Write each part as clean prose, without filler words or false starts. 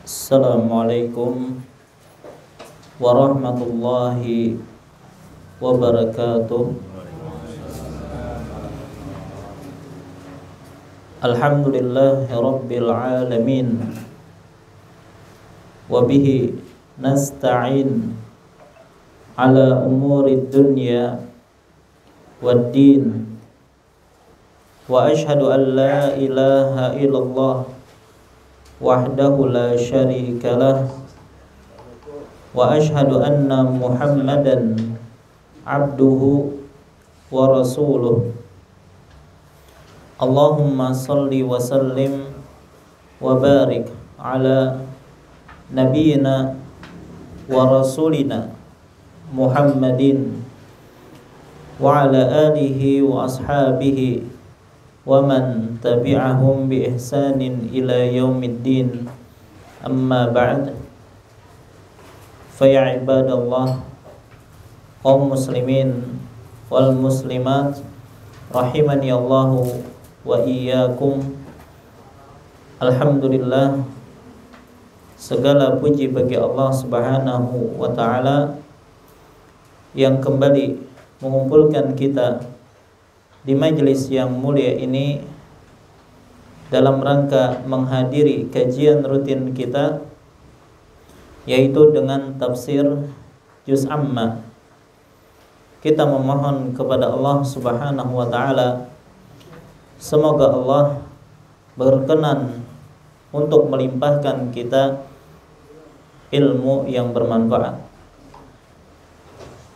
Assalamualaikum warahmatullahi wabarakatuh. Alhamdulillahi rabbil alamin. Wabihi nasta'in ala umuri dunya waddin. Wa ashhadu an la ilaha illallah wahdahu la syarika lah. Wa ashhadu anna Muhammadan abduhu wa rasuluh. Allahumma salli wa sallim wa barik ala nabiyyina wa rasulina Muhammadin wa ala alihi wa ashabihi wa man tabi'ahum bi ihsanin ila yaumiddin. Amma ba'd. Fa ya ibadallah, kaum muslimin wal muslimat rahimani Allahu wa iyyakum. Alhamdulillah, segala puji bagi Allah Subhanahu wa taala yang kembali mengumpulkan kita di majelis yang mulia ini dalam rangka menghadiri kajian rutin kita, yaitu dengan tafsir juz amma. Kita memohon kepada Allah Subhanahu wa taala, semoga Allah berkenan untuk melimpahkan kita ilmu yang bermanfaat.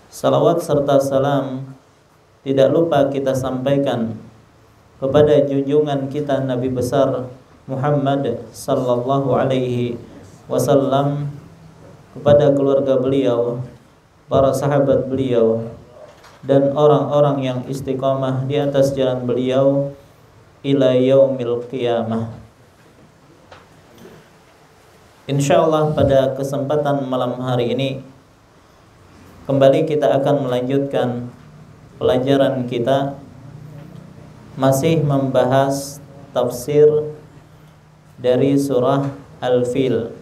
Salawat serta salam tidak lupa kita sampaikan kepada junjungan kita Nabi besar Muhammad sallallahu alaihi wasallam, kepada keluarga beliau, para sahabat beliau, dan orang-orang yang istiqamah di atas jalan beliau ila yaumil qiyamah. Insyaallah pada kesempatan malam hari ini kembali kita akan melanjutkan pelajaran kita, masih membahas tafsir dari surah Al-Fil,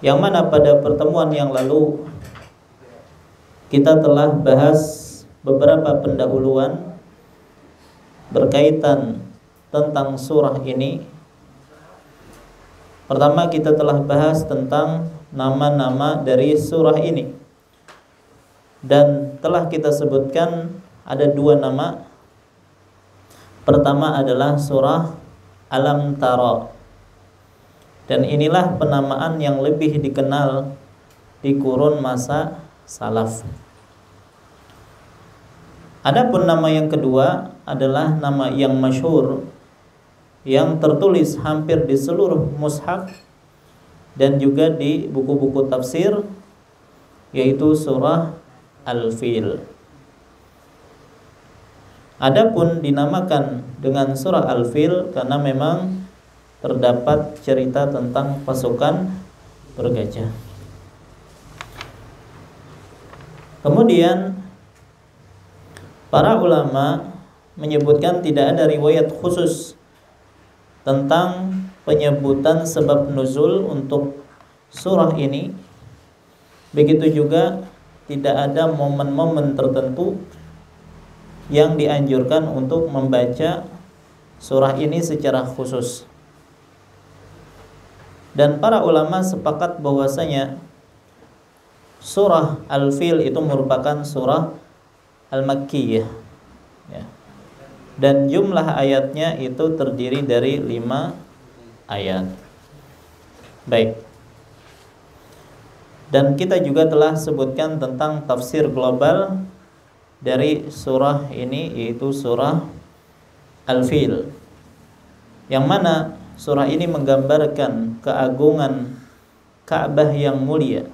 yang mana pada pertemuan yang lalu kita telah bahas beberapa pendahuluan berkaitan tentang surah ini. Pertama, kita telah bahas tentang nama-nama dari surah ini, dan telah kita sebutkan ada dua nama. Pertama adalah surah Alam Tara, dan inilah penamaan yang lebih dikenal di kurun masa salaf. Adapun nama yang kedua adalah nama yang masyhur, yang tertulis hampir di seluruh mushaf dan juga di buku-buku tafsir, yaitu surah Al-Fil. Adapun dinamakan dengan surah Al-Fil karena memang terdapat cerita tentang pasukan bergajah. Kemudian para ulama menyebutkan tidak ada riwayat khusus tentang penyebutan sebab nuzul untuk surah ini. Begitu juga tidak ada momen-momen tertentu yang dianjurkan untuk membaca surah ini secara khusus. Dan para ulama sepakat bahwasanya surah Al-Fil itu merupakan surah Al-Makkiyah, ya. Dan jumlah ayatnya itu terdiri dari 5 ayat. Baik. Dan kita juga telah sebutkan tentang tafsir global dari surah ini, yaitu surah Al-Fil, yang mana surah ini menggambarkan keagungan Ka'bah yang mulia,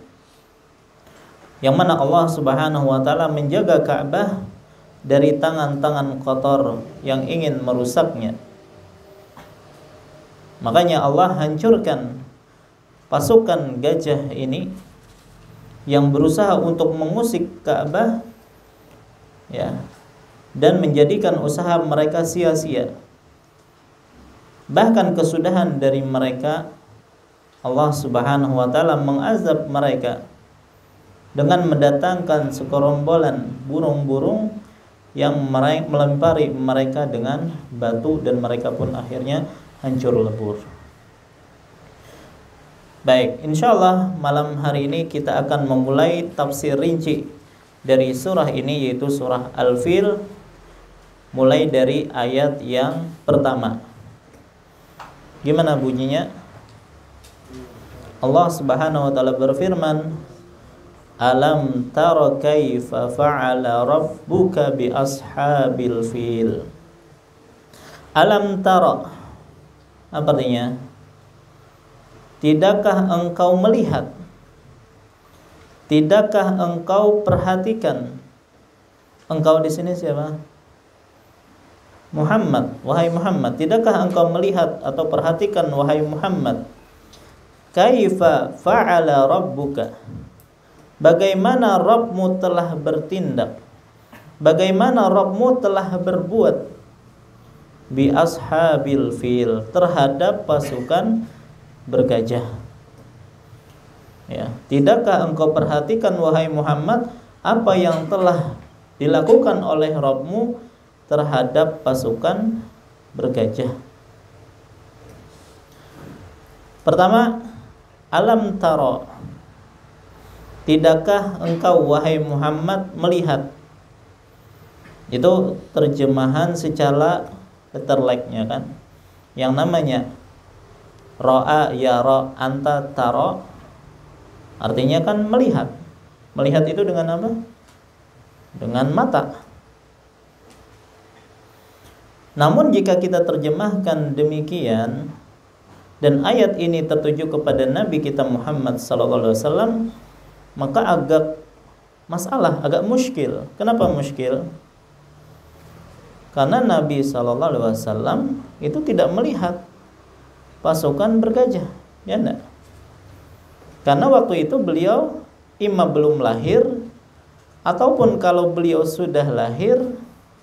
yang mana Allah Subhanahu wa taala menjaga Ka'bah dari tangan-tangan kotor yang ingin merusaknya. Makanya Allah hancurkan pasukan gajah ini yang berusaha untuk mengusik Ka'bah, ya, dan menjadikan usaha mereka sia-sia. Bahkan kesudahan dari mereka Allah Subhanahu wa taala mengazab mereka dengan mendatangkan segerombolan burung-burung yang melempari mereka dengan batu dan mereka pun akhirnya hancur lebur. Baik, insyaallah malam hari ini kita akan memulai tafsir rinci dari surah ini, yaitu surah Al-Fil, mulai dari ayat yang pertama. Gimana bunyinya? Allah Subhanahu wa taala berfirman, Alam tara kaifa fa'ala rabbuka bi ashabil fil. Alam tara, apa artinya? Tidakkah engkau melihat? Tidakkah engkau perhatikan? Engkau di sini siapa? Muhammad. Wahai Muhammad, tidakkah engkau melihat atau perhatikan wahai Muhammad? Kaifa fa'ala rabbuka? Bagaimana Rabbmu telah bertindak? Bagaimana Rabbmu telah berbuat? Bi ashabil fil, terhadap pasukan bergajah. Ya, tidakkah engkau perhatikan wahai Muhammad apa yang telah dilakukan oleh Rabbmu terhadap pasukan bergajah? Pertama, alam taro, tidakkah engkau wahai Muhammad melihat? Itu terjemahan secara letterleknya kan. Yang namanya ro'a yara anta taro, artinya kan melihat. Melihat itu dengan apa? Dengan mata. Namun jika kita terjemahkan demikian dan ayat ini tertuju kepada Nabi kita Muhammad SAW, maka agak masalah, agak muskil. Kenapa muskil? Karena Nabi SAW itu tidak melihat pasukan bergajah, ya enggak? Karena waktu itu beliau imma belum lahir, ataupun kalau beliau sudah lahir,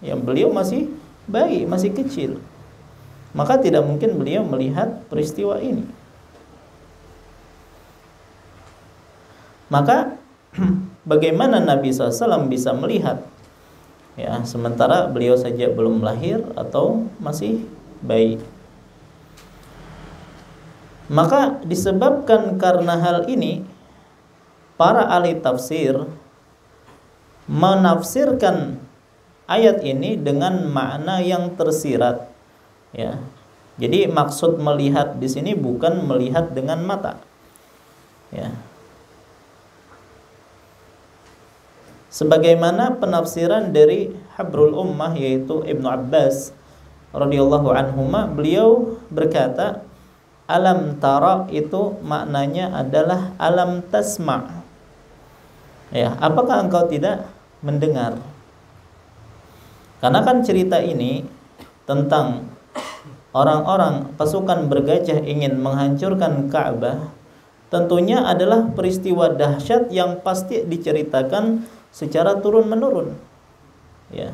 ya beliau masih bayi, masih kecil. Maka tidak mungkin beliau melihat peristiwa ini. Maka bagaimana Nabi SAW bisa melihat? Ya, sementara beliau saja belum lahir atau masih bayi. Maka disebabkan karena hal ini, para ahli tafsir menafsirkan ayat ini dengan makna yang tersirat. Ya. Jadi maksud melihat di sini bukan melihat dengan mata. Ya. Sebagaimana penafsiran dari Habrul Ummah, yaitu Ibnu Abbas radhiyallahu anhuma, beliau berkata, alam tara itu maknanya adalah alam tasma'. Ya, apakah engkau tidak mendengar? Karena kan cerita ini tentang orang-orang pasukan bergajah ingin menghancurkan Ka'bah, tentunya adalah peristiwa dahsyat yang pasti diceritakan secara turun-menurun. Ya.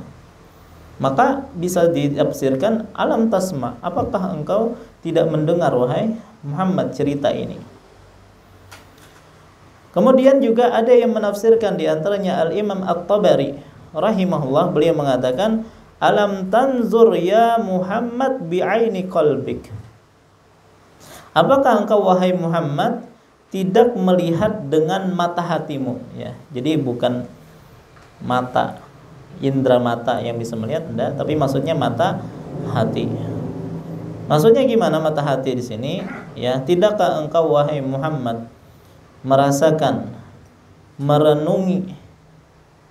Maka bisa ditafsirkan alam tasma, apakah engkau tidak mendengar wahai Muhammad cerita ini? Kemudian juga ada yang menafsirkan, di antaranya Al-Imam At-Tabari rahimahullah, beliau mengatakan alam tanzur ya Muhammad bi'aini qalbik. Apakah engkau wahai Muhammad tidak melihat dengan mata hatimu? Ya, jadi bukan mata indera mata yang bisa melihat, enggak, tapi maksudnya mata hati. Maksudnya gimana mata hati di sini? Ya, tidakkah engkau wahai Muhammad merasakan, merenungi,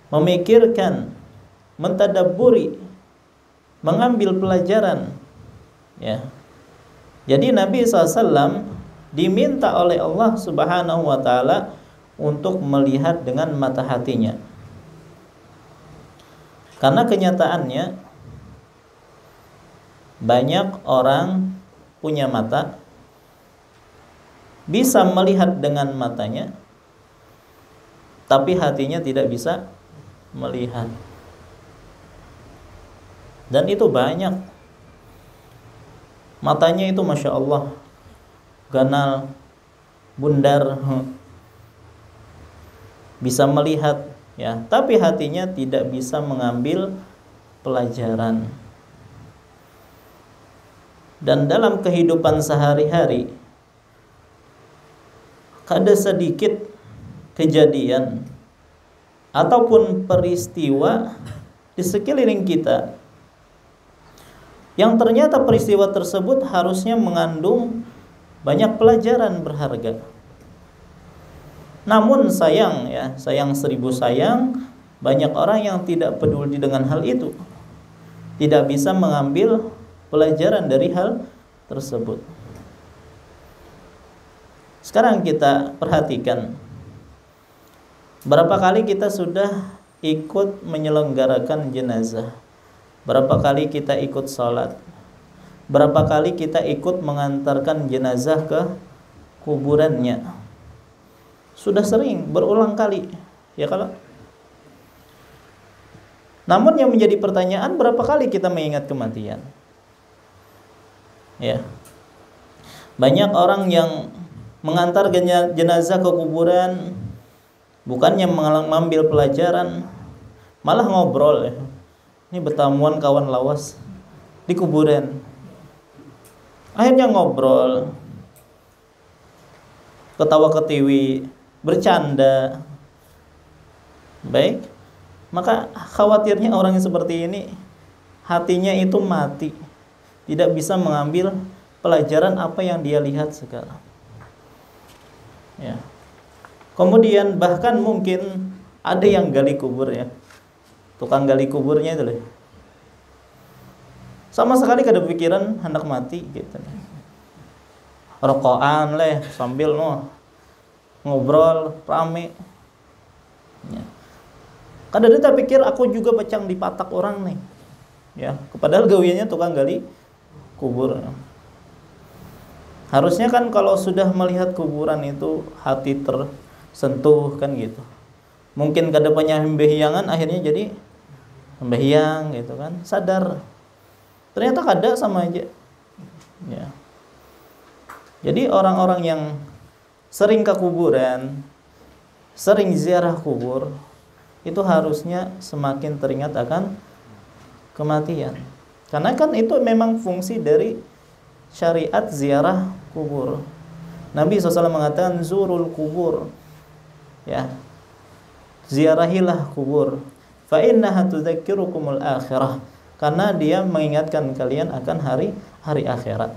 memikirkan, mentadabburi, mengambil pelajaran? Ya. Jadi Nabi SAW diminta oleh Allah Subhanahu wa taala untuk melihat dengan mata hatinya. Karena kenyataannya banyak orang punya mata, bisa melihat dengan matanya, tapi hatinya tidak bisa melihat. Dan itu banyak. Matanya itu Masya Allah ganal, bundar, bisa melihat ya, tapi hatinya tidak bisa mengambil pelajaran. Dan dalam kehidupan sehari-hari ada sedikit kejadian ataupun peristiwa di sekeliling kita yang ternyata peristiwa tersebut harusnya mengandung banyak pelajaran berharga. Namun sayang ya, sayang seribu sayang, banyak orang yang tidak peduli dengan hal itu, tidak bisa mengambil pelajaran dari hal tersebut. Sekarang kita perhatikan, berapa kali kita sudah ikut menyelenggarakan jenazah, berapa kali kita ikut sholat, berapa kali kita ikut mengantarkan jenazah ke kuburannya. Sudah sering, berulang kali, ya kalau. Namun yang menjadi pertanyaan, berapa kali kita mengingat kematian? Ya, banyak orang yang mengantar jenazah ke kuburan bukannya mengambil pelajaran, malah ngobrol ya. Ini bertemuan kawan lawas di kuburan. Akhirnya ngobrol, ketawa ketiwi, bercanda. Baik, maka khawatirnya orang yang seperti ini hatinya itu mati, tidak bisa mengambil pelajaran apa yang dia lihat sekarang. Ya. Kemudian bahkan mungkin ada yang gali kubur ya, tukang gali kuburnya itu loh, sama sekali gak ada pikiran hendak mati gitu. Rokokan leh sambil ngobrol rame. Ya. Kadang dia pikir aku juga bacang dipatak orang nih. Ya, padahal gawiannya tukang gali kubur. Harusnya kan kalau sudah melihat kuburan itu hati tersentuh kan gitu. Mungkin kedepannya hembehyangan akhirnya jadi hembehyang gitu kan, sadar. Ternyata kada sama aja. Ya. Jadi orang-orang yang sering ke kuburan, sering ziarah kubur, itu harusnya semakin teringat akan kematian. Karena kan itu memang fungsi dari syariat ziarah kubur. Nabi SAW mengatakan zurul kubur, ya, ziarahilah kubur, fa innaha tudzakirukumul akhirah, karena dia mengingatkan kalian akan hari akhirat.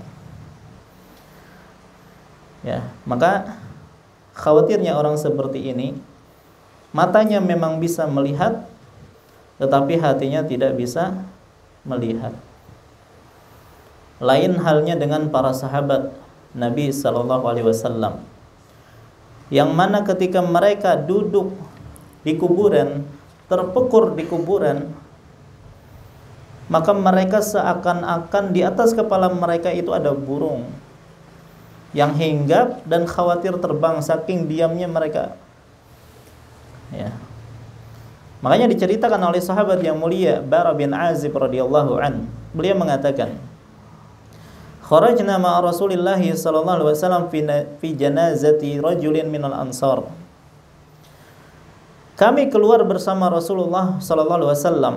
Ya, maka khawatirnya orang seperti ini, matanya memang bisa melihat, tetapi hatinya tidak bisa melihat. Lain halnya dengan para sahabat Nabi SAW, yang mana ketika mereka duduk di kuburan, terpekur di kuburan, maka mereka seakan-akan di atas kepala mereka itu ada burung yang hinggap dan khawatir terbang saking diamnya mereka. Ya. Makanya diceritakan oleh sahabat yang mulia Bara bin Azib radhiyallahu an, beliau mengatakan, kharajna ma'a Rasulillah sallallahu alaihi wasallam fi janazati rajulin minal ansar. Kami keluar bersama Rasulullah sallallahu alaihi wasallam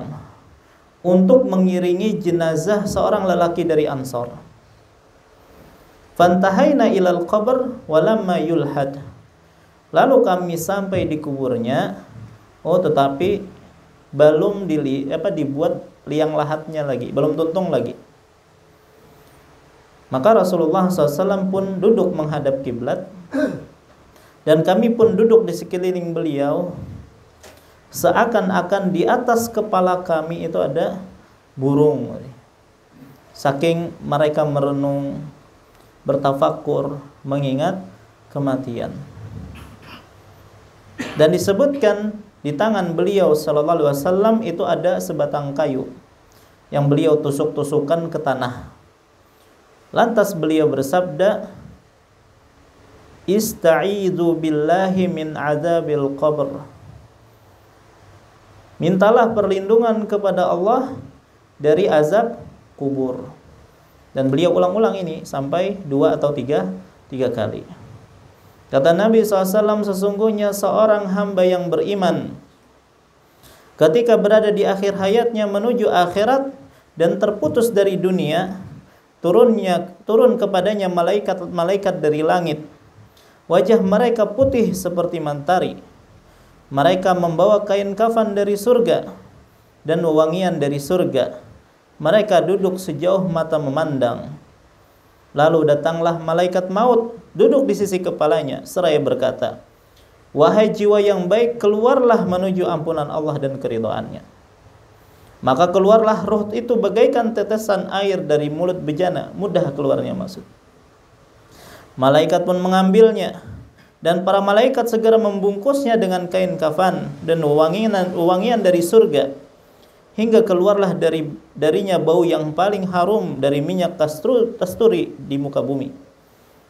untuk mengiringi jenazah seorang lelaki dari Ansar. Fantahaina ilal qabr walamma yulhad. Lalu kami sampai di kuburnya, tetapi belum dibuat liang lahatnya lagi, belum tuntung lagi. Maka Rasulullah SAW pun duduk menghadap kiblat, dan kami pun duduk di sekeliling beliau, seakan-akan di atas kepala kami itu ada burung. Saking mereka merenung, bertafakur, mengingat kematian. Dan disebutkan di tangan beliau sallallahu alaihi wasallam itu ada sebatang kayu yang beliau tusuk-tusukkan ke tanah. Lantas beliau bersabda, Ista'idzu billahi min adzabil qabr. Mintalah perlindungan kepada Allah dari azab kubur. Dan beliau ulang-ulang ini sampai 2 atau 3 kali. Kata Nabi SAW, sesungguhnya seorang hamba yang beriman ketika berada di akhir hayatnya menuju akhirat dan terputus dari dunia, turun kepadanya malaikat-malaikat dari langit. Wajah mereka putih seperti mentari. Mereka membawa kain kafan dari surga dan wewangian dari surga. Mereka duduk sejauh mata memandang. Lalu datanglah malaikat maut, duduk di sisi kepalanya, seraya berkata, wahai jiwa yang baik, keluarlah menuju ampunan Allah dan keridhaannya. Maka keluarlah ruh itu bagaikan tetesan air dari mulut bejana, mudah keluarnya maksud. Malaikat pun mengambilnya, dan para malaikat segera membungkusnya dengan kain kafan dan wewangian dari surga, hingga keluarlah darinya bau yang paling harum dari minyak kasturi di muka bumi.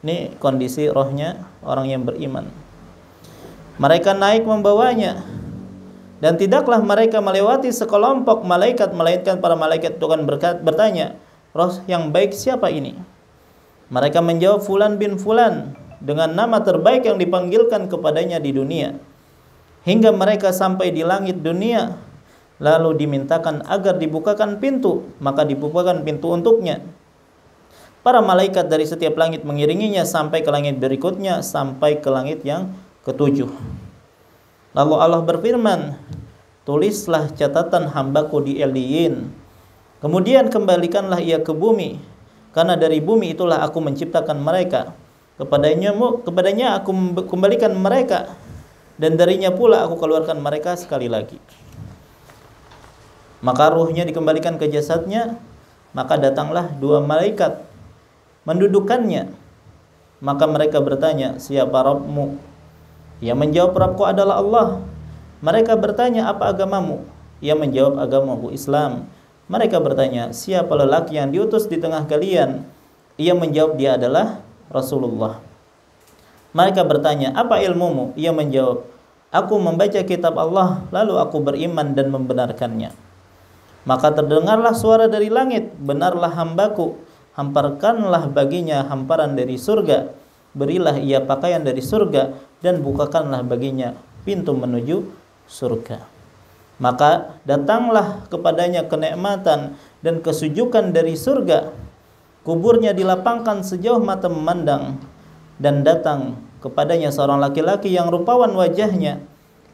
Ini kondisi rohnya orang yang beriman. Mereka naik membawanya, dan tidaklah mereka melewati sekelompok malaikat, melainkan para malaikat itu akan bertanya, roh yang baik siapa ini? Mereka menjawab, Fulan bin Fulan, dengan nama terbaik yang dipanggilkan kepadanya di dunia. Hingga mereka sampai di langit dunia, lalu dimintakan agar dibukakan pintu, maka dibukakan pintu untuknya. Para malaikat dari setiap langit mengiringinya sampai ke langit berikutnya, sampai ke langit yang ketujuh. Lalu Allah berfirman, tulislah catatan hambaku di Eliyin. Kemudian kembalikanlah ia ke bumi, karena dari bumi itulah aku menciptakan mereka. Kepadanya aku kembalikan mereka, dan darinya pula aku keluarkan mereka sekali lagi. Maka ruhnya dikembalikan ke jasadnya, maka datanglah dua malaikat mendudukannya. Maka mereka bertanya, siapa Rabbmu? Ia menjawab, Rabbku adalah Allah. Mereka bertanya, apa agamamu? Ia menjawab, agamaku Islam. Mereka bertanya, siapa lelaki yang diutus di tengah kalian? Ia menjawab, dia adalah Rasulullah. Mereka bertanya, apa ilmumu? Ia menjawab, aku membaca kitab Allah, lalu aku beriman dan membenarkannya. Maka terdengarlah suara dari langit, benarlah hambaku, hamparkanlah baginya hamparan dari surga, berilah ia pakaian dari surga, dan bukakanlah baginya pintu menuju surga. Maka datanglah kepadanya kenikmatan dan kesujukan dari surga. Kuburnya dilapangkan sejauh mata memandang, dan datang kepadanya seorang laki-laki yang rupawan wajahnya,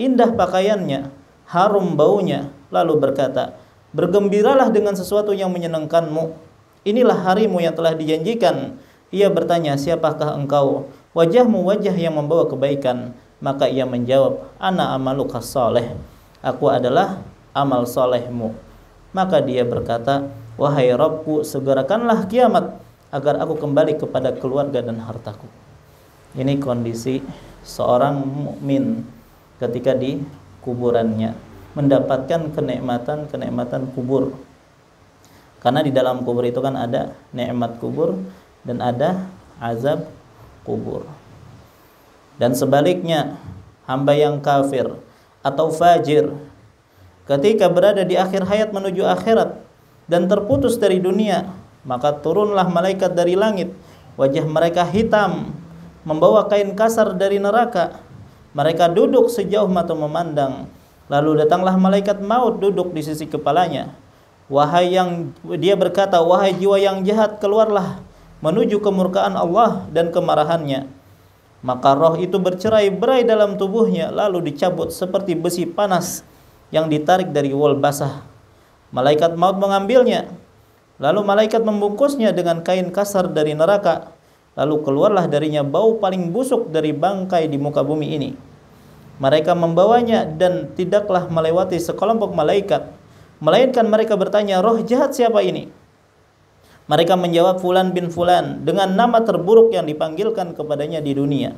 indah pakaiannya, harum baunya, lalu berkata, bergembiralah dengan sesuatu yang menyenangkanmu. Inilah harimu yang telah dijanjikan. Ia bertanya, siapakah engkau? Wajahmu wajah yang membawa kebaikan. Maka ia menjawab, ana amaluka saleh. Aku adalah amal solehmu. Maka dia berkata, wahai Rabbku, segerakanlah kiamat agar aku kembali kepada keluarga dan hartaku. Ini kondisi seorang mukmin ketika di kuburannya, mendapatkan kenikmatan kubur. Karena di dalam kubur itu kan ada nikmat kubur dan ada azab kubur. Dan sebaliknya, hamba yang kafir atau fajir ketika berada di akhir hayat menuju akhirat dan terputus dari dunia, maka turunlah malaikat dari langit. Wajah mereka hitam, membawa kain kasar dari neraka. Mereka duduk sejauh mata memandang. Lalu datanglah malaikat maut duduk di sisi kepalanya. Dia berkata, wahai jiwa yang jahat, keluarlah menuju kemurkaan Allah dan kemarahannya. Maka roh itu bercerai-berai dalam tubuhnya, lalu dicabut seperti besi panas yang ditarik dari wol basah. Malaikat maut mengambilnya, lalu malaikat membungkusnya dengan kain kasar dari neraka. Lalu keluarlah darinya bau paling busuk dari bangkai di muka bumi ini. Mereka membawanya dan tidaklah melewati sekelompok malaikat, melainkan mereka bertanya, roh jahat siapa ini? Mereka menjawab, Fulan bin Fulan, dengan nama terburuk yang dipanggilkan kepadanya di dunia.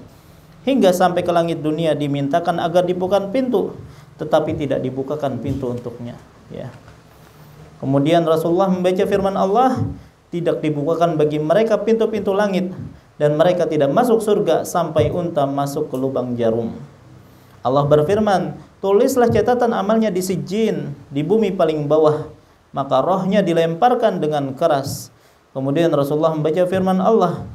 Hingga sampai ke langit dunia dimintakan agar dibukakan pintu, tetapi tidak dibukakan pintu untuknya. Ya. Kemudian Rasulullah membaca firman Allah, tidak dibukakan bagi mereka pintu-pintu langit, dan mereka tidak masuk surga sampai unta masuk ke lubang jarum. Allah berfirman, tulislah catatan amalnya di sijjin, di bumi paling bawah. Maka rohnya dilemparkan dengan keras. Kemudian Rasulullah membaca firman Allah,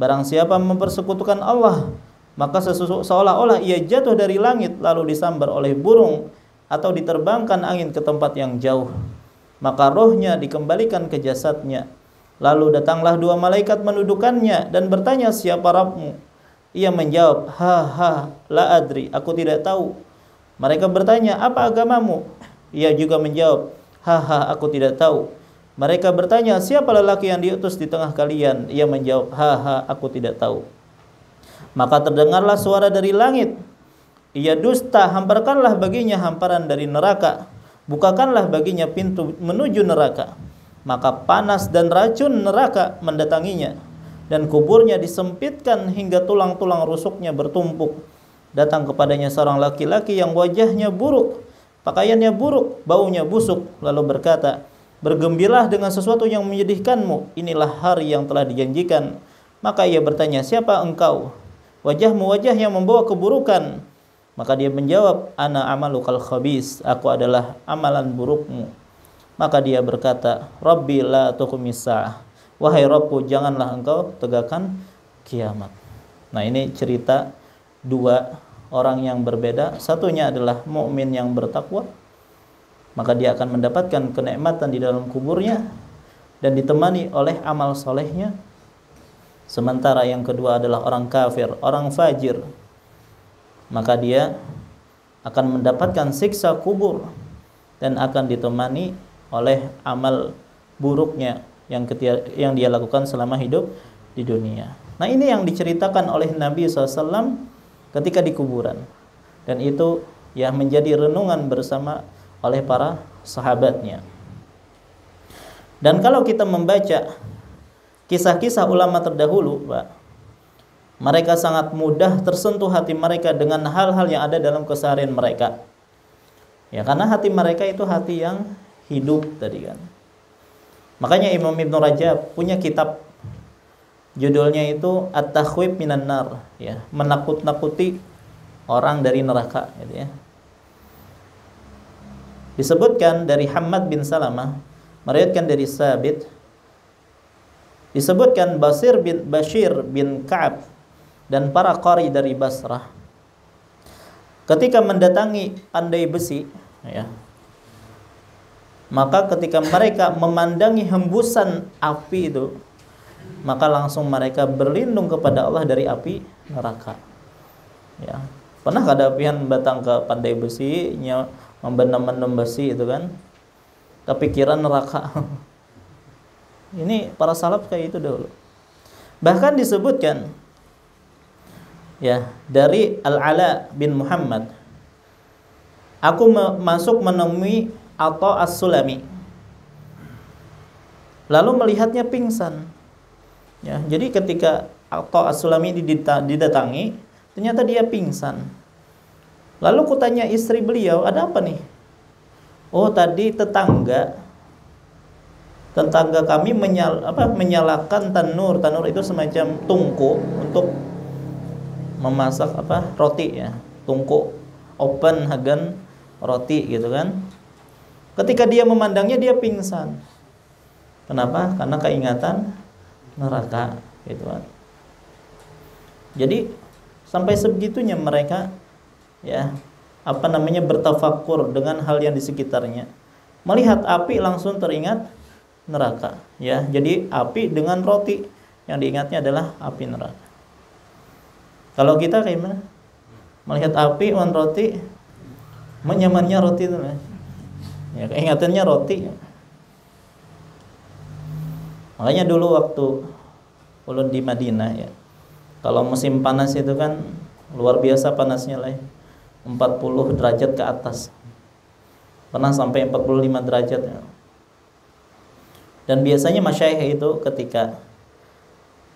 barang siapa mempersekutukan Allah, maka seolah-olah ia jatuh dari langit lalu disambar oleh burung atau diterbangkan angin ke tempat yang jauh. Maka rohnya dikembalikan ke jasadnya. Lalu datanglah dua malaikat mendudukannya dan bertanya, siapa Rabbmu? Ia menjawab, la adri, aku tidak tahu. Mereka bertanya, apa agamamu? Ia juga menjawab, aku tidak tahu. Mereka bertanya, siapa lelaki yang diutus di tengah kalian? Ia menjawab, aku tidak tahu. Maka terdengarlah suara dari langit, ia dusta, hamparkanlah baginya hamparan dari neraka, bukakanlah baginya pintu menuju neraka. Maka panas dan racun neraka mendatanginya, dan kuburnya disempitkan hingga tulang-tulang rusuknya bertumpuk. Datang kepadanya seorang laki-laki yang wajahnya buruk, pakaiannya buruk, baunya busuk, lalu berkata, bergembiralah dengan sesuatu yang menyedihkanmu, inilah hari yang telah dijanjikan. Maka ia bertanya, siapa engkau? Wajahmu wajah yang membawa keburukan. Maka dia menjawab, ana amalukal khabis, aku adalah amalan burukmu. Maka dia berkata, Rabbi la tuqimis sa'ah, wahai Rabbku, janganlah engkau tegakkan kiamat. Nah, ini cerita dua orang yang berbeda. Satunya adalah mukmin yang bertakwa, maka dia akan mendapatkan kenikmatan di dalam kuburnya dan ditemani oleh amal solehnya. Sementara yang kedua adalah orang kafir, orang fajir, maka dia akan mendapatkan siksa kubur dan akan ditemani oleh amal buruknya yang dia lakukan selama hidup di dunia. Nah, ini yang diceritakan oleh Nabi SAW ketika di kuburan, dan itu ya menjadi renungan bersama oleh para sahabatnya. Dan kalau kita membaca kisah-kisah ulama terdahulu, Pak, mereka sangat mudah tersentuh hati mereka dengan hal-hal yang ada dalam keseharian mereka. Ya, karena hati mereka itu hati yang hidup tadi kan. Makanya Imam Ibn Rajab punya kitab, judulnya itu At-Takhwif Minan Nar, ya, menakut-nakuti orang dari neraka, gitu ya. Disebutkan dari Hammad bin Salamah, meriwayatkan dari Sabit, disebutkan Bashir bin Ka'ab dan para qari dari Basrah ketika mendatangi pandai besi, ya, maka ketika mereka memandangi hembusan api itu, maka langsung mereka berlindung kepada Allah dari api neraka. Ya, pernah kadapian batang ke pandai besi, membenam-benam besi itu kan, kepikiran neraka. Ini para salaf kayak itu dulu. Bahkan disebutkan, ya, dari Al-Ala bin Muhammad, aku masuk menemui Atha As-Sulami, lalu melihatnya pingsan. Ya, jadi ketika Atha As-Sulami didatangi, ternyata dia pingsan. Lalu kutanya istri beliau, ada apa nih? Oh, tadi tetangga kami menyalakan tanur. Tanur itu semacam tungku untuk memasak roti, ya, tungku open hagen roti gitu kan. Ketika dia memandangnya, dia pingsan. Kenapa? Karena keingatan neraka, gitu kan. Jadi sampai sebegitunya mereka, ya, bertafakur dengan hal yang di sekitarnya. Melihat api langsung teringat neraka, ya. Jadi api dengan roti, yang diingatnya adalah api neraka. Kalau kita kayak mana? Melihat api dan roti, menyamannya roti itu, ya, keingatannya roti. Makanya dulu waktu ulun di Madinah, ya, kalau musim panas itu kan luar biasa panasnya lah, 40 derajat ke atas, pernah sampai 45 derajat, ya. Dan biasanya masyayikh itu ketika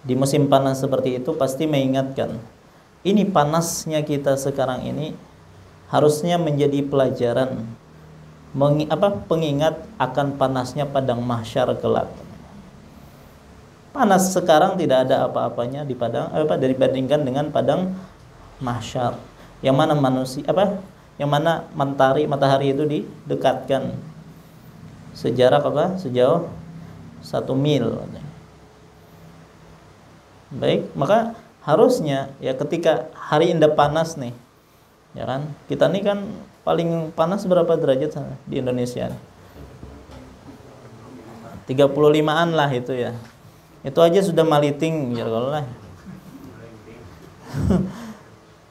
di musim panas seperti itu pasti mengingatkan, ini panasnya kita sekarang ini harusnya menjadi pelajaran, pengingat akan panasnya padang mahsyar kelak. Panas sekarang tidak ada apa-apanya dibandingkan dengan padang mahsyar, yang mana matahari itu didekatkan sejarak sejauh 1 mil. Baik, maka harusnya ya ketika hari indah panas nih, ya kan? Kita nih kan paling panas berapa derajat sana di Indonesia? 35-an lah itu ya. Itu aja sudah maliting ya kalau lah.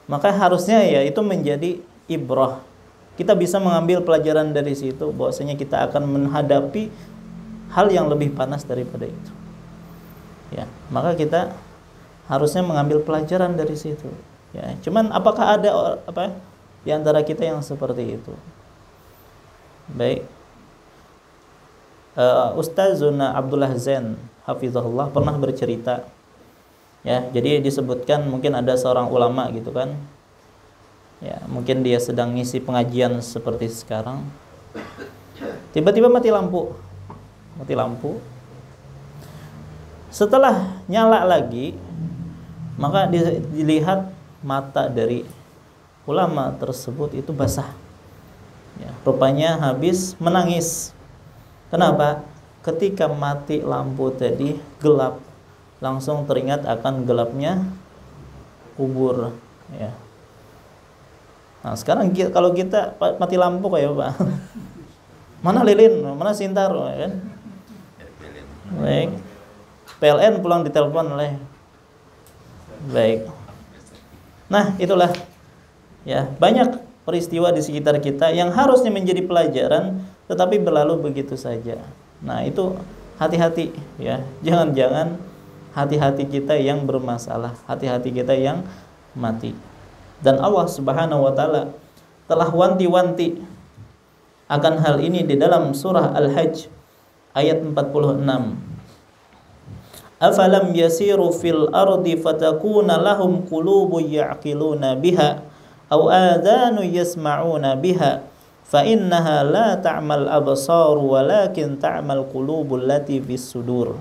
Maka harusnya ya itu menjadi ibrah. Kita bisa mengambil pelajaran dari situ bahwasanya kita akan menghadapi hal yang lebih panas daripada itu. Ya, maka kita harusnya mengambil pelajaran dari situ. Ya, cuman apakah ada di antara kita yang seperti itu? Baik. Ustazuna Abdullah Zain hafizahullah pernah bercerita. Ya, jadi disebutkan mungkin ada seorang ulama gitu kan. Ya, mungkin dia sedang ngisi pengajian seperti sekarang. Tiba-tiba mati lampu. Mati lampu. Setelah nyala lagi, maka dilihat mata dari ulama tersebut itu basah. Ya, rupanya habis menangis. Kenapa? Ketika mati lampu tadi gelap, langsung teringat akan gelapnya kubur. Ya. Nah sekarang kalau kita mati lampu kayak apa? Mana lilin, mana sintar, ya kan? Baik. PLN pulang ditelepon oleh. Baik. Nah, itulah ya, banyak peristiwa di sekitar kita yang harusnya menjadi pelajaran tetapi berlalu begitu saja. Nah, itu hati-hati ya. Jangan-jangan hati-hati kita yang bermasalah, hati-hati kita yang mati. Dan Allah Subhanahu wa taala telah wanti-wanti akan hal ini di dalam surah Al-Hajj ayat 46. Afalam yasiru fil ardi fatakuna lahum qulubun ya'qiluna biha aw adhanu yasma'una biha fa innaha la ta'mal absar walakin ta'mal qulubul lati fis sudur.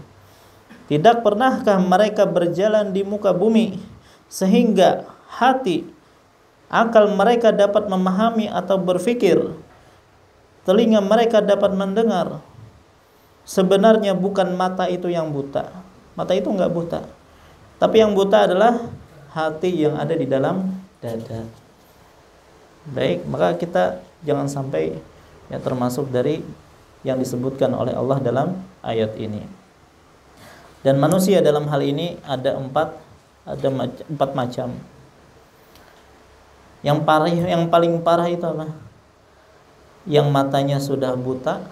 Tidak pernahkah mereka berjalan di muka bumi sehingga hati akal mereka dapat memahami atau berfikir, telinga mereka dapat mendengar. Sebenarnya bukan mata itu yang buta. Mata itu enggak buta. Tapi yang buta adalah hati yang ada di dalam dada. Baik, maka kita jangan sampai ya termasuk dari yang disebutkan oleh Allah dalam ayat ini. Dan manusia dalam hal ini ada empat macam. Yang paling parah itu apa? Yang matanya sudah buta,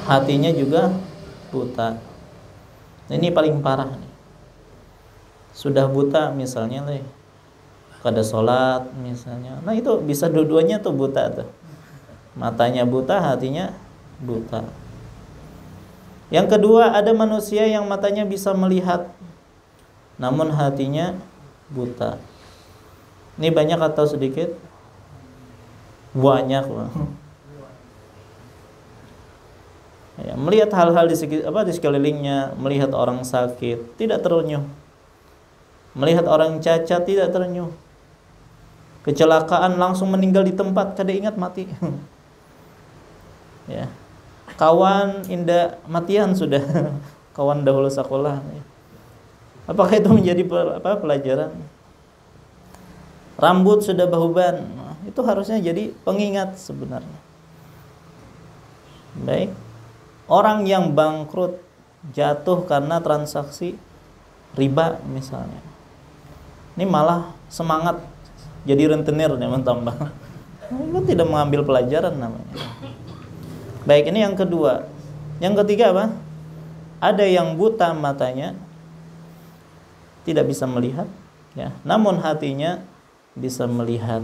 hatinya juga buta. Ini paling parah nih. Sudah buta misalnya kada sholat misalnya. Nah itu bisa dua-duanya tuh buta tuh. Matanya buta, hatinya buta. Yang kedua, ada manusia yang matanya bisa melihat namun hatinya buta. Ini banyak atau sedikit? Banyak. Ya, melihat hal-hal di sekelilingnya, melihat orang sakit tidak terenyuh, melihat orang cacat tidak terenyuh, kecelakaan langsung meninggal di tempat kada ingat mati. Ya, kawan indah matian sudah, kawan dahulu sekolah. Apakah itu menjadi pelajaran? Rambut sudah bahuban, itu harusnya jadi pengingat sebenarnya. Baik. Orang yang bangkrut jatuh karena transaksi riba misalnya, ini malah semangat jadi rentenir nih mentambah. Itu tidak mengambil pelajaran namanya. Baik, ini yang kedua. Yang ketiga apa? Ada yang buta matanya, tidak bisa melihat, ya, namun hatinya bisa melihat.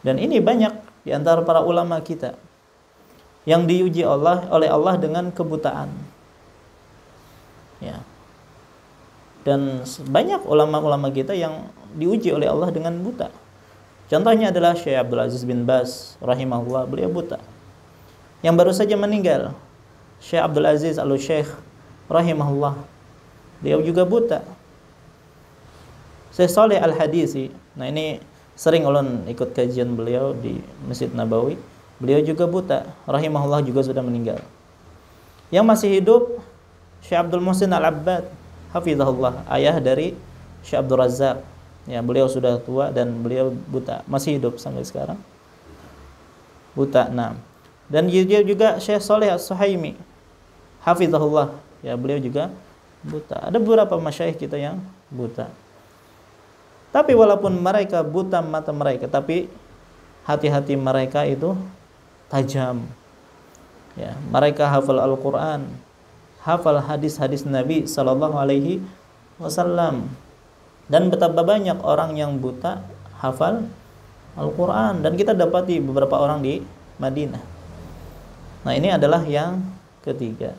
Dan ini banyak di antara para ulama kita yang diuji oleh Allah dengan kebutaan. Ya. Dan banyak ulama-ulama kita yang diuji oleh Allah dengan buta. Contohnya adalah Syekh Abdul Aziz bin Baz rahimahullah, beliau buta. Yang baru saja meninggal, Syekh Abdul Aziz Al-Syekh rahimahullah, beliau juga buta. Syekh Saleh Al-Hadisi, nah ini sering ulun ikut kajian beliau di Masjid Nabawi. Beliau juga buta, rahimahullah juga sudah meninggal. Yang masih hidup Syekh Abdul Muhsin Al-Abbad hafizahullah, ayah dari Syekh Abdul Razak. Ya, beliau sudah tua dan beliau buta, masih hidup sampai sekarang. Buta. Nah, dan dia juga Syekh Saleh As-Suhaimi, hafizahullah. Ya, beliau juga buta. Ada beberapa masyayikh kita yang buta. Tapi walaupun mereka buta mata mereka, tapi hati-hati mereka itu tajam. Ya, mereka hafal Al-Qur'an, hafal hadis-hadis Nabi sallallahu alaihi wasallam. Dan betapa banyak orang yang buta hafal Al-Qur'an, dan kita dapati beberapa orang di Madinah. Nah, ini adalah yang ketiga.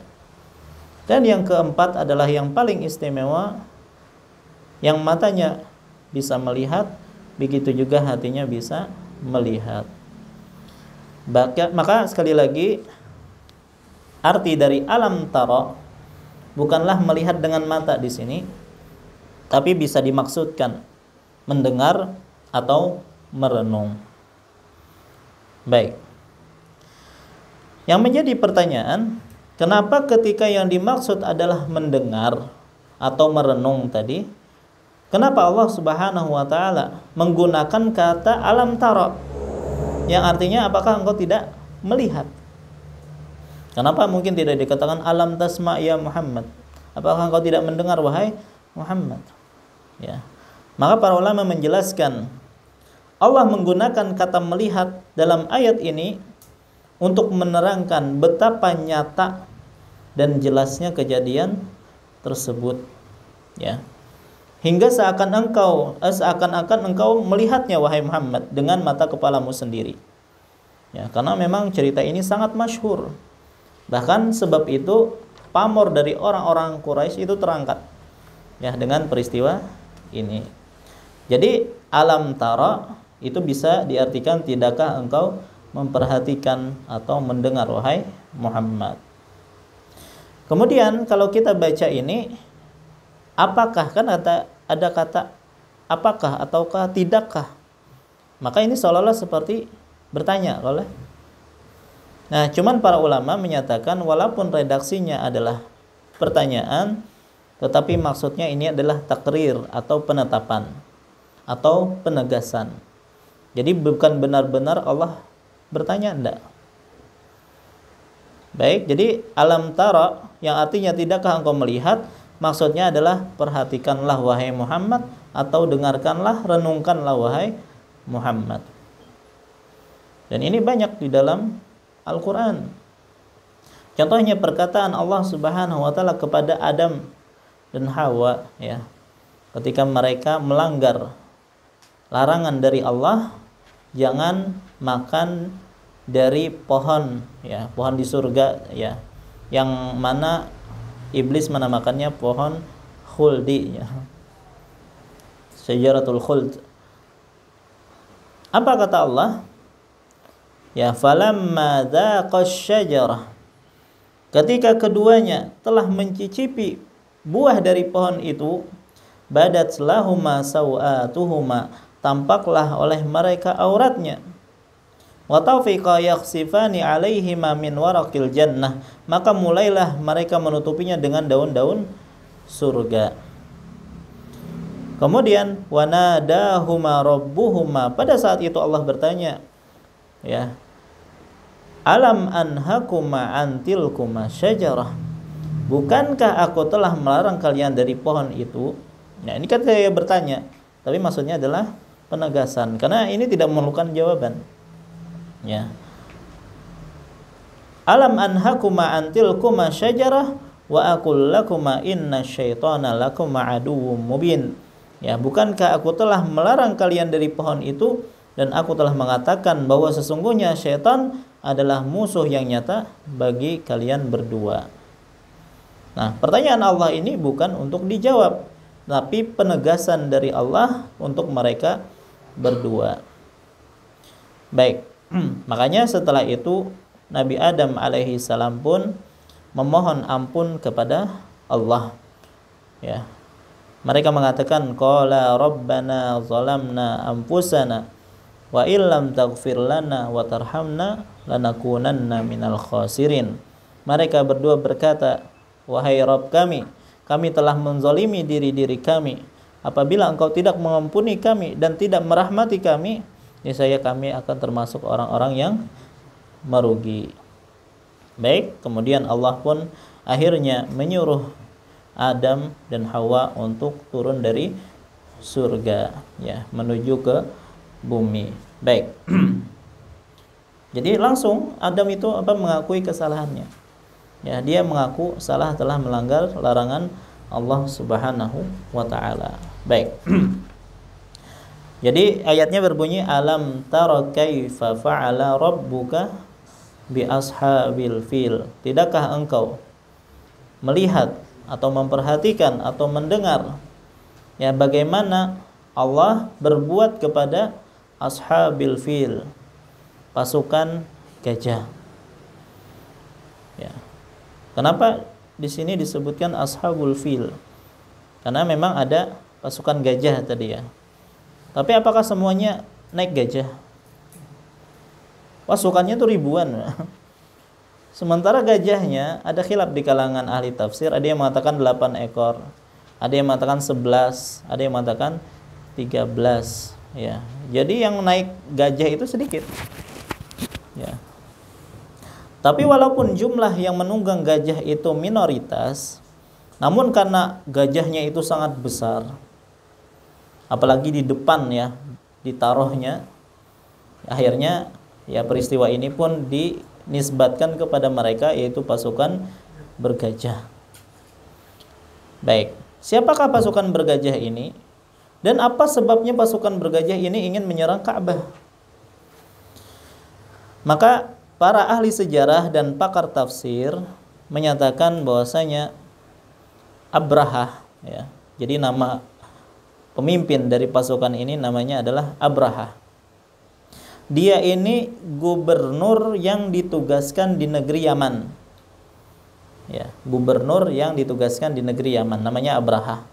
Dan yang keempat adalah yang paling istimewa, yang matanya bisa melihat, begitu juga hatinya bisa melihat. Maka sekali lagi, arti dari alam tara bukanlah melihat dengan mata di sini, tapi bisa dimaksudkan mendengar atau merenung. Baik. Yang menjadi pertanyaan, kenapa ketika yang dimaksud adalah mendengar atau merenung tadi, kenapa Allah Subhanahu wa taala menggunakan kata alam tara? Yang artinya apakah engkau tidak melihat? Kenapa mungkin tidak dikatakan alam tasma ya Muhammad? Apakah engkau tidak mendengar wahai Muhammad? Ya. Maka para ulama menjelaskan Allah menggunakan kata melihat dalam ayat ini untuk menerangkan betapa nyata dan jelasnya kejadian tersebut, ya. Hingga seakan-akan engkau melihatnya wahai Muhammad dengan mata kepalamu sendiri. Ya, karena memang cerita ini sangat masyhur. Bahkan sebab itu pamor dari orang-orang Quraisy itu terangkat, ya, dengan peristiwa ini. Jadi alam tara itu bisa diartikan tidakkah engkau memperhatikan atau mendengar wahai Muhammad. Kemudian kalau kita baca ini, apakah, kan ada kata apakah ataukah tidakkah, maka ini seolah-olah seperti bertanya oleh. Nah, cuman para ulama menyatakan walaupun redaksinya adalah pertanyaan, tetapi maksudnya ini adalah takrir atau penetapan atau penegasan. Jadi bukan benar-benar Allah bertanya, enggak. Baik, jadi alam tara yang artinya tidakkah engkau melihat, maksudnya adalah perhatikanlah wahai Muhammad, atau dengarkanlah, renungkanlah wahai Muhammad. Dan ini banyak di dalam Al-Quran. Contohnya perkataan Allah Subhanahu wa taala kepada Adam dan Hawa, ya, ketika mereka melanggar larangan dari Allah, jangan makan dari pohon, ya, pohon di surga, ya, yang mana iblis menamakannya pohon khuldi, ya, syajaratul khuld. Apa kata Allah? Ya, falamma dzaqash syajarah, ketika keduanya telah mencicipi buah dari pohon itu, badat lahuma sawatuhuma, tampaklah oleh mereka auratnya. Wa tawfiqa yakhsifani alaihima min waraqil jannah, maka mulailah mereka menutupinya dengan daun-daun surga. Kemudian wanadahuma rabbuhuma, pada saat itu Allah bertanya, ya, alam anhakuma antilkuma syajarah, bukankah aku telah melarang kalian dari pohon itu? Nah, ini kan saya bertanya, tapi maksudnya adalah penegasan, karena ini tidak memerlukan jawaban. Ya. Alam anhakuma antilkuma syajarah wa aqul lakuma inna syaitana lakuma aduwwum mubin. Ya, bukankah aku telah melarang kalian dari pohon itu, dan aku telah mengatakan bahwa sesungguhnya syaitan adalah musuh yang nyata bagi kalian berdua. Nah, pertanyaan Allah ini bukan untuk dijawab, tapi penegasan dari Allah untuk mereka berdua. Baik, makanya setelah itu Nabi Adam alaihi salam pun memohon ampun kepada Allah. Ya. Mereka mengatakan, qala rabbana zalamna anfusana wa illam taghfir lana wa tarhamna lanakunanna minal khasirin. Mereka berdua berkata, wahai Rabb kami, kami telah menzalimi diri-diri kami, apabila engkau tidak mengampuni kami dan tidak merahmati kami, niscaya kami akan termasuk orang-orang yang merugi. Baik, kemudian Allah pun akhirnya menyuruh Adam dan Hawa untuk turun dari surga, ya, menuju ke bumi. Baik. Jadi langsung Adam itu mengakui kesalahannya. Ya, dia mengaku salah telah melanggar larangan Allah Subhanahu wa taala. Baik. Jadi ayatnya berbunyi alam tara kaifa fa'ala rabbuka bi ashabil fil. Tidakkah engkau melihat atau memperhatikan atau mendengar ya bagaimana Allah berbuat kepada ashabil fil, pasukan gajah. Ya. Kenapa di sini disebutkan ashabul fil? Karena memang ada pasukan gajah tadi ya. Tapi apakah semuanya naik gajah? Pasukannya itu ribuan. Sementara gajahnya ada khilaf di kalangan ahli tafsir, ada yang mengatakan 8 ekor, ada yang mengatakan 11, ada yang mengatakan 13 ya. Jadi yang naik gajah itu sedikit. Ya. Tapi walaupun jumlah yang menunggang gajah itu minoritas, namun karena gajahnya itu sangat besar, apalagi di depan ya, ditaruhnya, akhirnya ya peristiwa ini pun dinisbatkan kepada mereka, yaitu pasukan bergajah. Baik, siapakah pasukan bergajah ini? Dan apa sebabnya pasukan bergajah ini ingin menyerang Ka'bah? Maka para ahli sejarah dan pakar tafsir menyatakan bahwasanya Abrahah ya. Jadi nama pemimpin dari pasukan ini namanya adalah Abrahah. Dia ini gubernur yang ditugaskan di negeri Yaman. Ya, gubernur yang ditugaskan di negeri Yaman namanya Abrahah.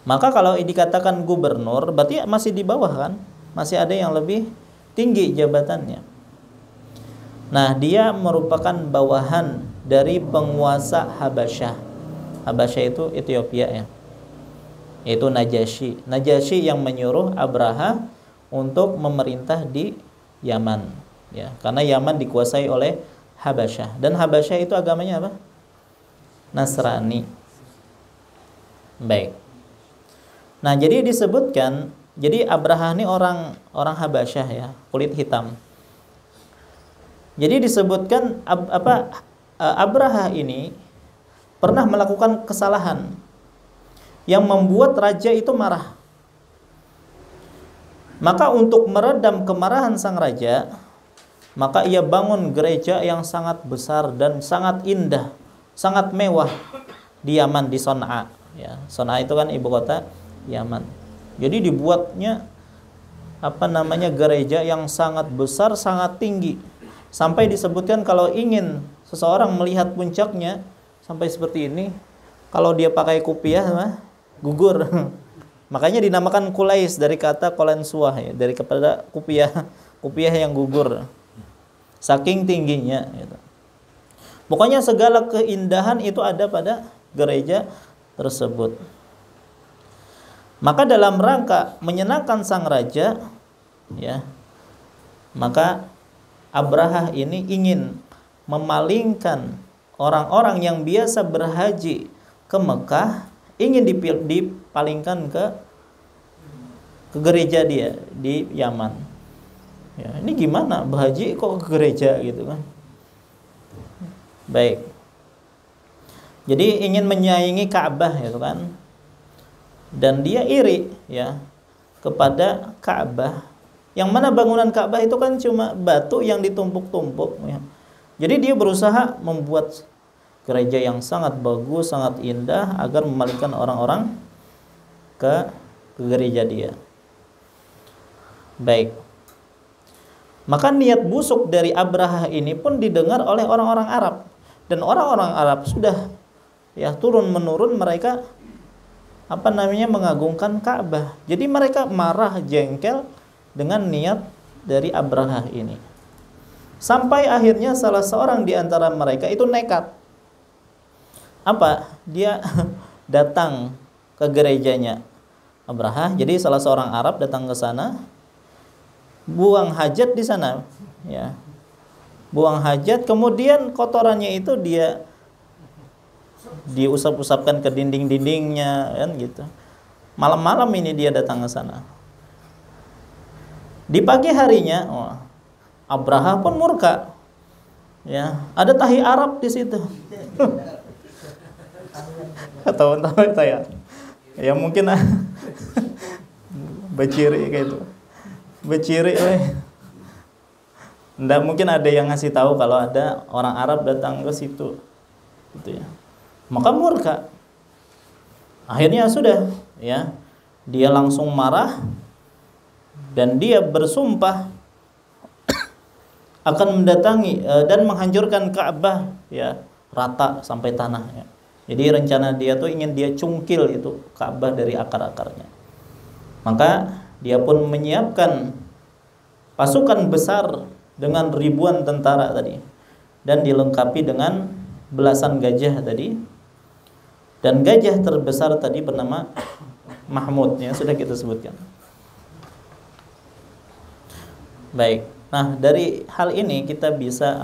Maka kalau dikatakan gubernur berarti masih di bawah kan? Masih ada yang lebih tinggi jabatannya. Nah, dia merupakan bawahan dari penguasa Habasyah. Habasyah itu Ethiopia ya. Yaitu Najasyi. Najasyi yang menyuruh Abraha untuk memerintah di Yaman ya. Karena Yaman dikuasai oleh Habasyah, dan Habasyah itu agamanya apa? Nasrani. Baik. Nah, jadi disebutkan, jadi Abraha ini orang Habasyah ya, kulit hitam. Jadi disebutkan Abraha ini pernah melakukan kesalahan yang membuat raja itu marah. Maka untuk meredam kemarahan sang raja, maka ia bangun gereja yang sangat besar dan sangat indah, sangat mewah di Yaman, di Son'a ya. Son'a itu kan ibu kota Yaman. Jadi dibuatnya gereja yang sangat besar, sangat tinggi. Sampai disebutkan kalau ingin seseorang melihat puncaknya sampai seperti ini, kalau dia pakai kupiah gugur. Makanya dinamakan Kulais dari kata kolensuah ya, dari kepada kupiah yang gugur. Saking tingginya gitu. Pokoknya segala keindahan itu ada pada gereja tersebut. Maka dalam rangka menyenangkan sang raja ya, maka Abraha ini ingin memalingkan orang-orang yang biasa berhaji ke Mekah, ingin dipalingkan ke gereja dia di Yaman. Ya, ini gimana berhaji kok ke gereja gitu kan? Baik. Jadi ingin menyaingi Ka'bah gitu kan. Dan dia iri ya kepada Ka'bah, yang mana bangunan Ka'bah itu kan cuma batu yang ditumpuk-tumpuk ya. Jadi dia berusaha membuat gereja yang sangat bagus, sangat indah agar memalingkan orang-orang ke gereja dia. Baik. Maka niat busuk dari Abraha ini pun didengar oleh orang-orang Arab, dan orang-orang Arab sudah ya turun menurun mereka mengagungkan Ka'bah. Jadi mereka marah, jengkel dengan niat dari Abraha ini. Sampai akhirnya salah seorang di antara mereka itu nekat. Dia datang ke gerejanya Abraha. Jadi salah seorang Arab datang ke sana, buang hajat di sana, ya. Buang hajat, kemudian kotorannya itu dia diusap-usapkan ke dinding-dindingnya, kan gitu. Malam-malam ini dia datang ke sana. Di pagi harinya, Abraha pun murka. Ya, ada tahi Arab di situ. Tahu-tahu saya. Ya mungkin beciri kayak itu. Beciri Nggak mungkin ada yang ngasih tahu kalau ada orang Arab datang ke situ. Gitu ya. Maka murka. Akhirnya sudah, ya. Dia langsung marah dan dia bersumpah akan mendatangi dan menghancurkan Ka'bah, ya, rata sampai tanah, ya. Jadi rencana dia tuh ingin dia cungkil itu Ka'bah dari akar-akarnya. Maka dia pun menyiapkan pasukan besar dengan ribuan tentara tadi dan dilengkapi dengan belasan gajah tadi. Dan gajah terbesar tadi bernama Mahmud, ya, sudah kita sebutkan. Baik. Nah, dari hal ini kita bisa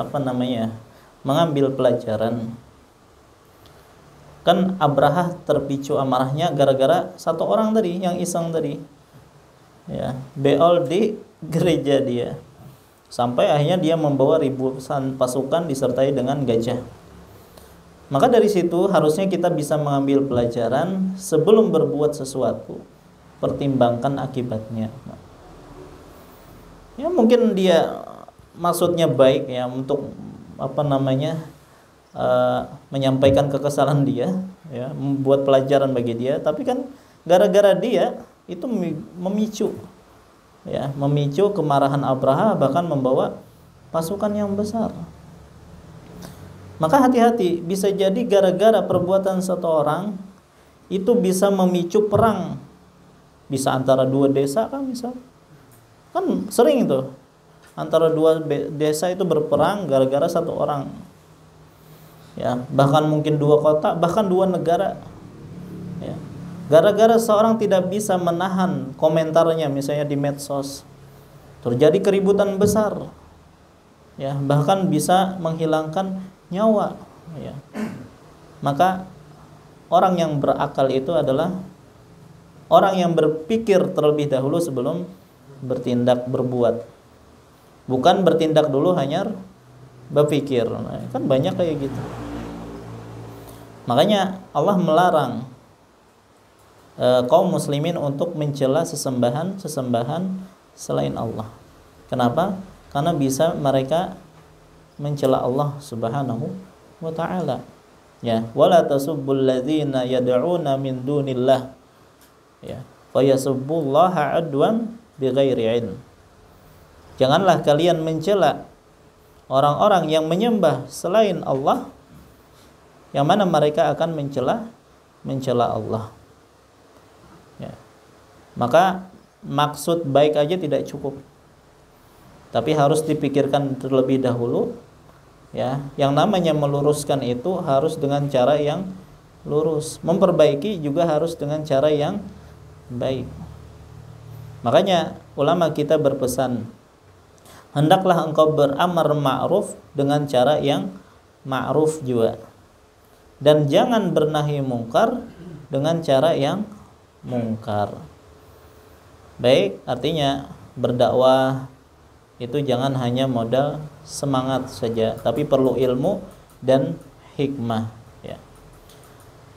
mengambil pelajaran. Kan Abraha terpicu amarahnya gara-gara satu orang tadi yang iseng tadi, ya, beol di gereja dia, sampai akhirnya dia membawa ribuan pasukan disertai dengan gajah. Maka dari situ harusnya kita bisa mengambil pelajaran sebelum berbuat sesuatu, pertimbangkan akibatnya. Ya mungkin dia maksudnya baik, ya, untuk menyampaikan kekesalan dia, ya, membuat pelajaran bagi dia, tapi kan gara-gara dia itu memicu kemarahan Abraha, bahkan membawa pasukan yang besar. Maka hati-hati, bisa jadi gara-gara perbuatan satu orang itu bisa memicu perang, bisa antara dua desa kan, misal kan sering itu antara dua desa itu berperang gara-gara satu orang. Ya, bahkan mungkin dua kota, bahkan dua negara. Ya. Gara-gara seorang tidak bisa menahan komentarnya, misalnya di medsos, terjadi keributan besar. Ya, bahkan bisa menghilangkan nyawa. Ya. Maka orang yang berakal itu adalah orang yang berpikir terlebih dahulu sebelum bertindak, berbuat. Bukan bertindak dulu hanya berpikir. Nah, kan banyak kayak gitu. Makanya Allah melarang kaum muslimin untuk mencela sesembahan selain Allah. Kenapa? Karena bisa mereka mencela Allah Subhanahu wa taala. Ya, wala tasubbul ladzina yad'una min dunillah. Ya, fa yasubbullaha adwan bighairi ilm. Janganlah kalian mencela orang-orang yang menyembah selain Allah, yang mana mereka akan mencela Allah. Ya. Maka maksud baik aja tidak cukup, tapi harus dipikirkan terlebih dahulu. Ya, yang namanya meluruskan itu harus dengan cara yang lurus, memperbaiki juga harus dengan cara yang baik. Makanya ulama kita berpesan, hendaklah engkau beramar ma'ruf dengan cara yang ma'ruf juga, dan jangan bernahi mungkar dengan cara yang mungkar. Baik, artinya berdakwah itu jangan hanya modal semangat saja, tapi perlu ilmu dan hikmah, ya.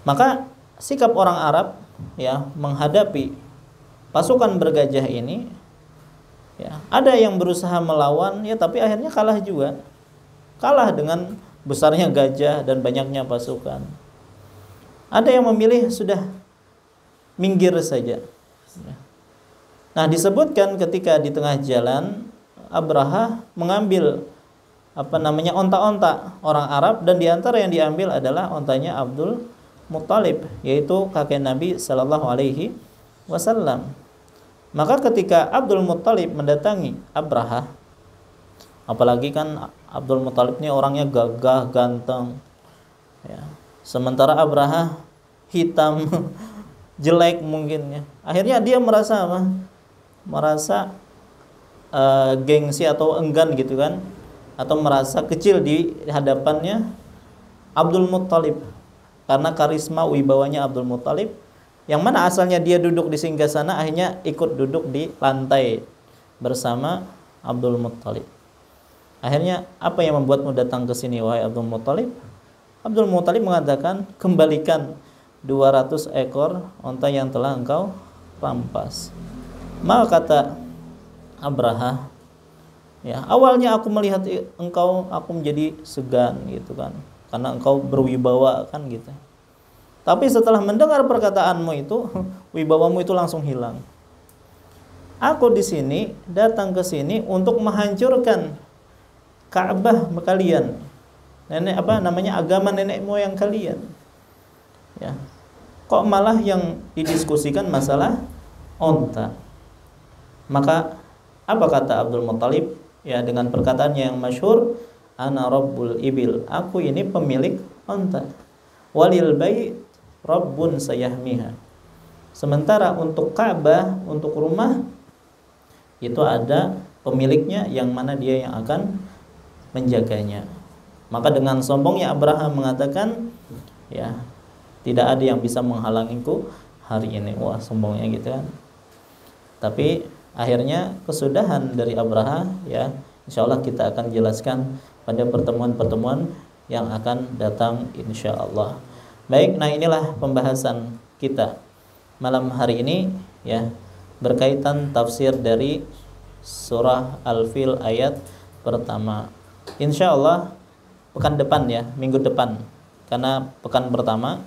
Maka sikap orang Arab, ya, menghadapi pasukan bergajah ini, ya, ada yang berusaha melawan, ya, tapi akhirnya kalah juga. Kalah dengan besarnya gajah dan banyaknya pasukan. Ada yang memilih sudah minggir saja. Nah, disebutkan ketika di tengah jalan Abraha mengambil onta-onta orang Arab, dan diantara yang diambil adalah ontanya Abdul Muttalib, yaitu kakek Nabi Sallallahu Alaihi Wasallam. Maka ketika Abdul Muttalib mendatangi Abraha, apalagi kan Abdul Muttalib ini orangnya gagah, ganteng, ya. Sementara Abraha hitam, jelek mungkin ya. Akhirnya dia merasa apa? Merasa gengsi atau enggan gitu kan, atau merasa kecil di hadapannya Abdul Muttalib karena karisma wibawanya Abdul Muttalib, yang mana asalnya dia duduk di singgasana akhirnya ikut duduk di lantai bersama Abdul Muttalib. Akhirnya apa yang membuatmu datang ke sini wahai Abdul Muttalib? Abdul Muttalib mengatakan, kembalikan 200 ekor onta yang telah engkau rampas. Maka kata Abraha, ya, awalnya aku melihat engkau, aku menjadi segan gitu kan, karena engkau berwibawa kan gitu. Tapi setelah mendengar perkataanmu itu, wibawamu itu langsung hilang. Aku di sini datang ke sini untuk menghancurkan Ka'bah kalian. Agama nenek moyang kalian. Ya. Kok malah yang didiskusikan masalah onta? Maka apa kata Abdul Muttalib? Ya, dengan perkataannya yang masyhur, ana rabbul ibil, aku ini pemilik onta. Walil bait rabbun sayahmiha. Sementara untuk Ka'bah, untuk rumah itu ada pemiliknya yang mana dia yang akan menjaganya. Maka dengan sombongnya Abraham mengatakan, ya, tidak ada yang bisa menghalangiku hari ini. Wah, sombongnya gitu kan. Tapi akhirnya kesudahan dari Abraham, ya, insyaallah kita akan jelaskan pada pertemuan-pertemuan yang akan datang insyaallah. Baik, nah inilah pembahasan kita malam hari ini, ya, berkaitan tafsir dari surah Al-Fil ayat pertama. Insyaallah pekan depan, ya, minggu depan, karena pekan pertama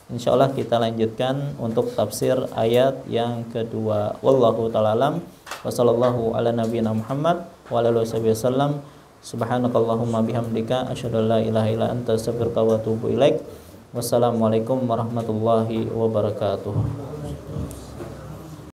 insyaallah kita lanjutkan untuk tafsir ayat yang kedua. Wallahu ta'ala alam. Wassallallahu ala nabiyyina Muhammad wa ala alihi wasallam. Subhanakallahumma bihamdika asyhadu an la ilaha illa anta astaghfiruka wa atubu ilaik. Wassalamualaikum warahmatullahi wabarakatuh.